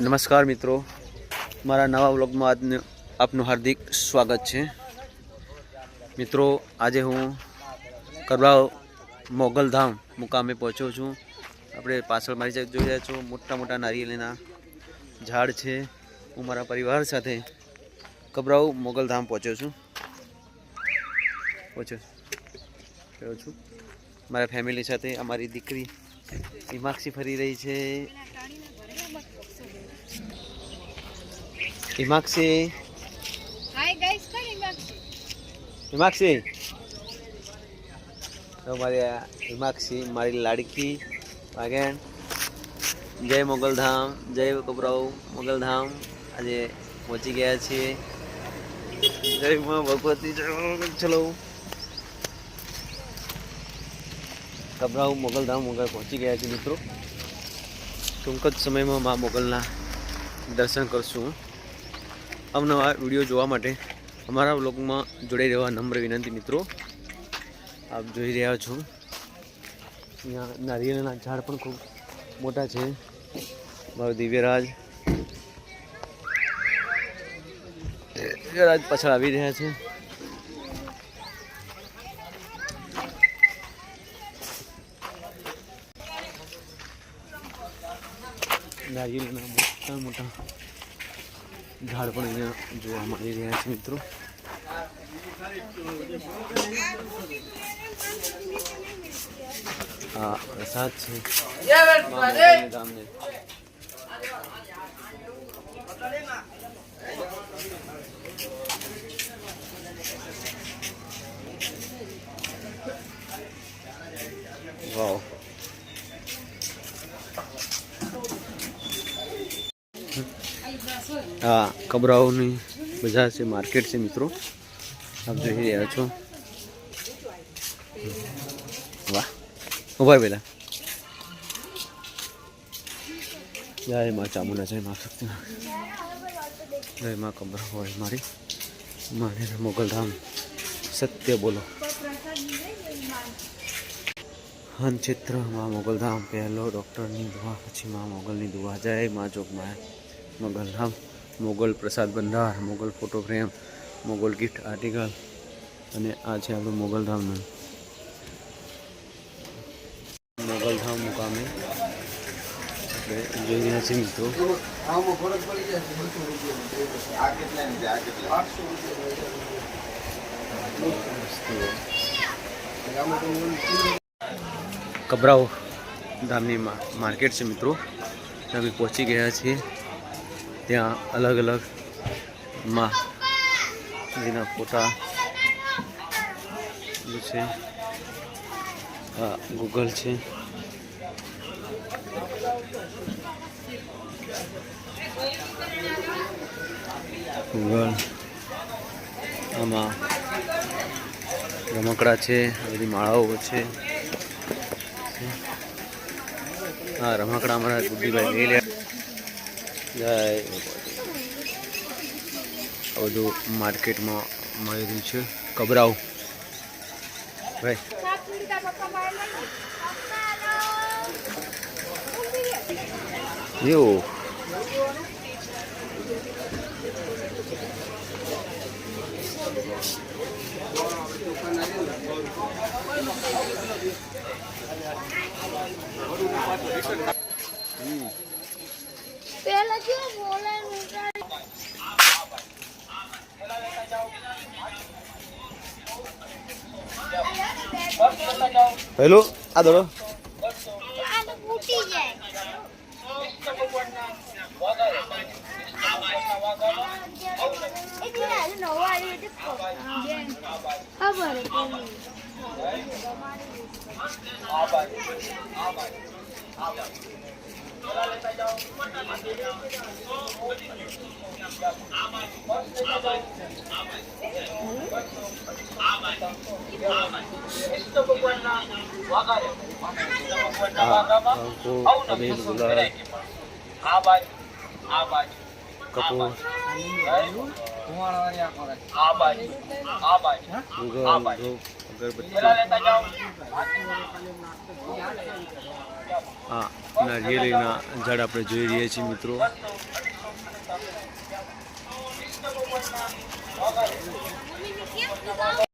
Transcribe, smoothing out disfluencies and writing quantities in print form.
નમસ્કાર મિત્રો, મારા નવા વ્લોગમાં આપનું હાર્દિક સ્વાગત છે। મિત્રો, આજે હું કબરાવ મોગલધામ મુકામે પહોંચ્યો છું। આપણે પાછળ મારી સાઈડ જોઈ રહ્યા છો, મોટા મોટા નારિયેળના ઝાડ છે। હું મારા પરિવાર સાથે કબરાવ મોગલધામ પહોંચ્યો છું। મારા ફેમિલી સાથે અમારી દીકરી હિમાક્ષી ફરી રહી છે। હિમાક્ષી, હાય ગાઈસ, કોણ હિમાક્ષી? હિમાક્ષી તો મારી હિમાક્ષી, મારી લાડકી વાગેણ। જય મોગલધામ, જય કબરાવ મોગલધામ। આજે પહોંચી ગયા છીએ। જય માં ભગવતી, ચલો કબરાવ મોગલધામ પહોંચી ગયા છીએ મિત્રો। ટૂંક જ સમયમાં મા મોગલના દર્શન કરશું। અવનવા વિડીયો જોવા માટે અમારા વ્લોગમાં જોડાઈ રહેવા નમ્ર વિનંતી મિત્રો। આપ જોઈ રહ્યા છો, અહીંયા નારિયેળના ઝાડ પણ ખૂબ મોટા છે। મારો દિવ્યરાજ પાછળ આવી રહ્યા છે। નારિયેળના મોટા મોટા ઝાડ પણ અહીંયા જોવા મળી રહ્યા છે મિત્રો। આ પ્રસાદ છે ગામને। વાવ, हाँ कबरावनी बजार से मार्केट से मित्रों आप जो ही रहा छो। वाह, उभा बेला जय माँ चामुंडा, जय माँ शक्ति, जय माँ कबराव मारी माने मोगलधाम सत्य बोलो। हन चित्र माँ मोगलधाम पहलो डॉक्टर नी दुआ, पछी माँ मोगल नी दुआ। जय माँ जोग माँ मोगलधाम, Mogal Prasad Bhandar, Mogal photo frame, Mogal gift article અને આ છે આપણું મોગલધામનું મોગલધામ મુકામે આપણે જોઈ રહ્યા છીએ મિત્રો। કબરાવ ધામની માર્કેટ છે મિત્રો। અમે પહોંચી ગયા છીએ। ત્યાં અલગ અલગ માના ફોટા છે। ગૂગલ છે, ગૂગલ આમાં રમકડા છે, બધી માળાઓ છે। હા, રમકડા અમારા ગુડ્ડીભાઈ લઈ લે। જય બધું માર્કેટમાં મળી રહ્યું છે કબરાવ ભાઈ। यो हेलो आ दो कपूर हाँ नारिયેળીના ઝાડ આપણે જોઈ રહ્યા છીએ મિત્રો। મમ્મીને ક્યાં